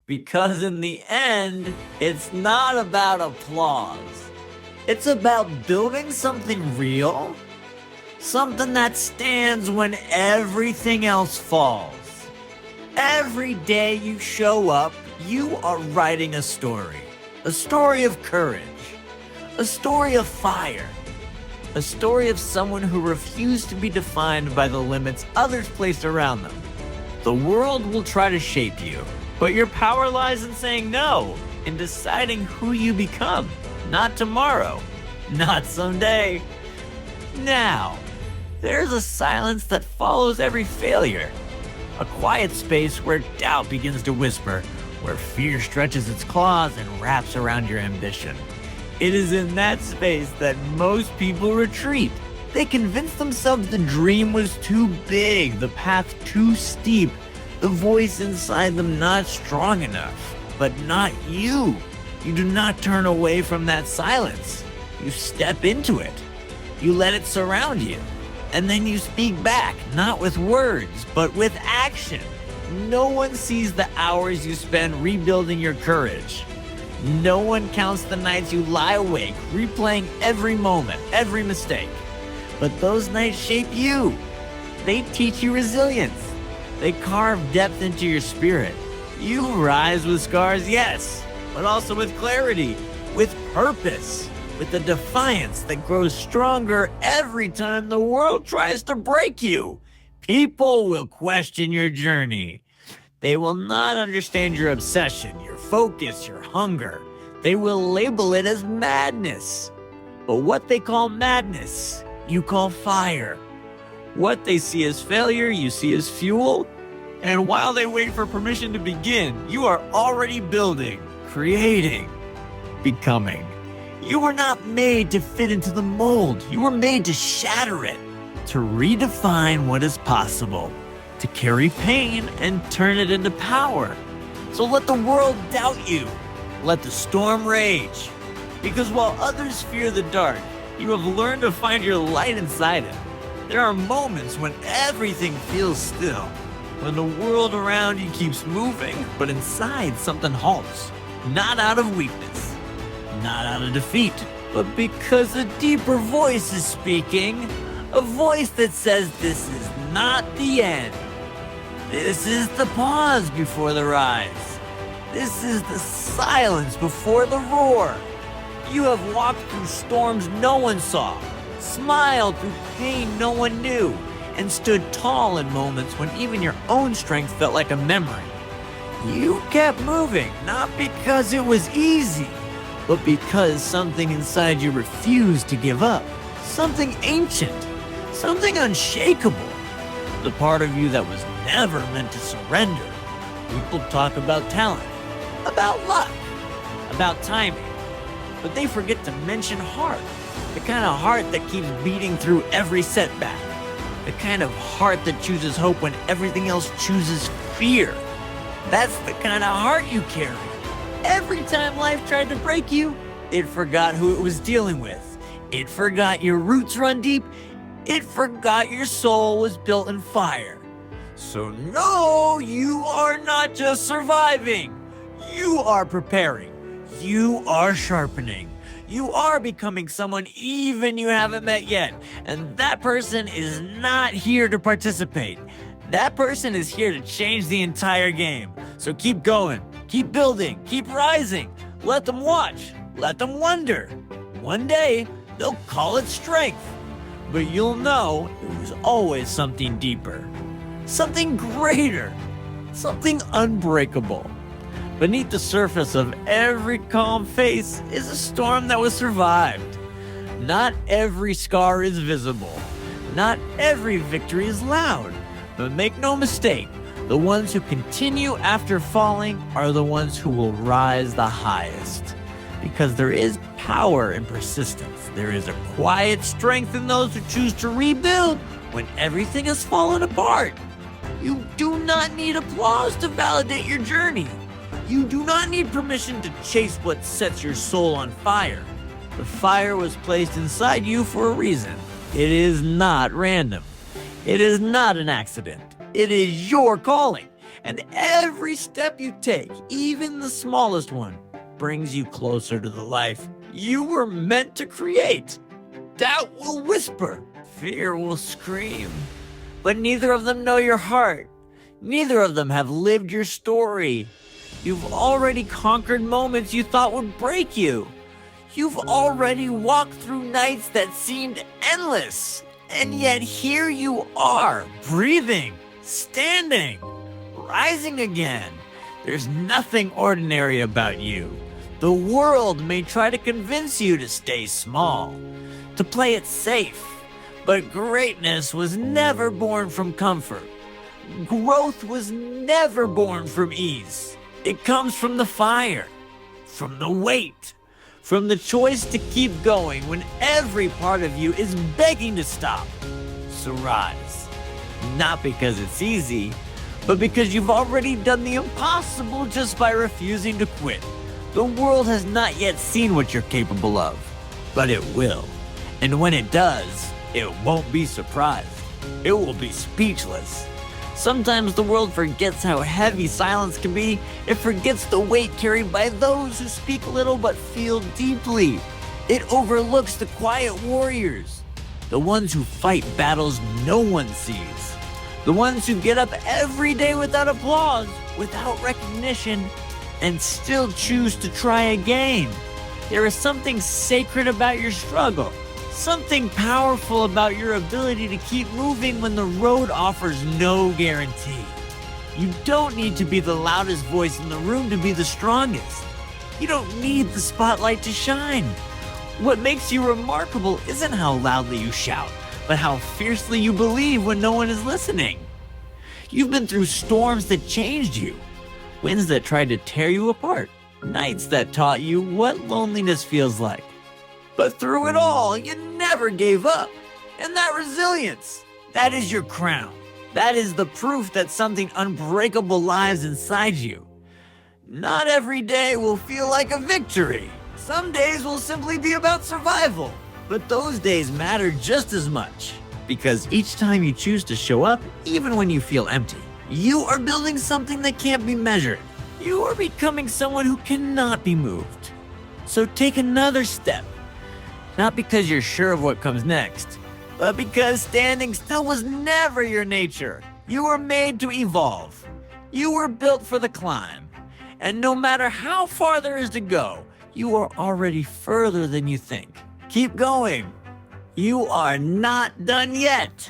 Because in the end, it's not about applause. It's about building something real, something that stands when everything else falls. Every day you show up, you are writing a story of courage, a story of fire, a story of someone who refused to be defined by the limits others placed around them. The world will try to shape you, but your power lies in saying no, in deciding who you become. Not tomorrow, not someday, now. There's a silence that follows every failure, a quiet space where doubt begins to whisper, where fear stretches its claws and wraps around your ambition. It is in that space that most people retreat. They convince themselves the dream was too big, the path too steep, the voice inside them not strong enough. But not you. You do not turn away from that silence. You step into it. You let it surround you. And then you speak back, not with words, but with action. No one sees the hours you spend rebuilding your courage. No one counts the nights you lie awake, replaying every moment, every mistake. But those nights shape you. They teach you resilience. They carve depth into your spirit. You rise with scars, yes, but also with clarity, with purpose, with a defiance that grows stronger every time the world tries to break you. People will question your journey. They will not understand your obsession, your focus, your hunger. They will label it as madness. But what they call madness, you call fire. What they see as failure, you see as fuel. And while they wait for permission to begin, you are already building, creating, becoming. You were not made to fit into the mold. You were made to shatter it, to redefine what is possible, to carry pain and turn it into power. So let the world doubt you. Let the storm rage. Because while others fear the dark, you have learned to find your light inside it. There are moments when everything feels still, when the world around you keeps moving, but inside something halts. Not out of weakness, not out of defeat, but because a deeper voice is speaking, a voice that says this is not the end. This is the pause before the rise. This is the silence before the roar. You have walked through storms no one saw, smiled through pain no one knew, and stood tall in moments when even your own strength felt like a memory. You kept moving, not because it was easy, but because something inside you refused to give up. Something ancient, something unshakable. The part of you that was never meant to surrender. People talk about talent, about luck, about timing, but they forget to mention heart. The kind of heart that keeps beating through every setback. The kind of heart that chooses hope when everything else chooses fear. That's the kind of heart you carry. Every time life tried to break you, it forgot who it was dealing with. It forgot your roots run deep. It forgot your soul was built in fire. So no, you are not just surviving. You are preparing. You are sharpening. You are becoming someone even you haven't met yet. And that person is not here to participate. That person is here to change the entire game. So keep going, keep building, keep rising. Let them watch, let them wonder. One day, they'll call it strength. But you'll know it was always something deeper, something greater, something unbreakable. Beneath the surface of every calm face is a storm that was survived. Not every scar is visible. Not every victory is loud. But make no mistake, the ones who continue after falling are the ones who will rise the highest. Because there is power in persistence. There is a quiet strength in those who choose to rebuild when everything has fallen apart. You do not need applause to validate your journey. You do not need permission to chase what sets your soul on fire. The fire was placed inside you for a reason. It is not random. It is not an accident. It is your calling. And every step you take, even the smallest one, brings you closer to the life you were meant to create. Doubt will whisper, fear will scream, but neither of them know your heart. Neither of them have lived your story. You've already conquered moments you thought would break you. You've already walked through nights that seemed endless. And yet here you are, breathing, standing, rising again. There's nothing ordinary about you. The world may try to convince you to stay small, to play it safe, but greatness was never born from comfort. Growth was never born from ease. It comes from the fire, from the weight, from the choice to keep going when every part of you is begging to stop. So rise, not because it's easy, but because you've already done the impossible just by refusing to quit. The world has not yet seen what you're capable of, but it will. And when it does, it won't be surprised. It will be speechless. Sometimes the world forgets how heavy silence can be. It forgets the weight carried by those who speak little but feel deeply. It overlooks the quiet warriors, the ones who fight battles no one sees, the ones who get up every day without applause, without recognition, and still choose to try again. There is something sacred about your struggle, something powerful about your ability to keep moving when the road offers no guarantee. You don't need to be the loudest voice in the room to be the strongest. You don't need the spotlight to shine. What makes you remarkable isn't how loudly you shout, but how fiercely you believe when no one is listening. You've been through storms that changed you, winds that tried to tear you apart, nights that taught you what loneliness feels like. But through it all, you never gave up. And that resilience, that is your crown. That is the proof that something unbreakable lies inside you. Not every day will feel like a victory. Some days will simply be about survival. But those days matter just as much. Because each time you choose to show up, even when you feel empty, you are building something that can't be measured. You are becoming someone who cannot be moved. So take another step. Not because you're sure of what comes next, but because standing still was never your nature. You were made to evolve. You were built for the climb. And no matter how far there is to go, you are already further than you think. Keep going. You are not done yet.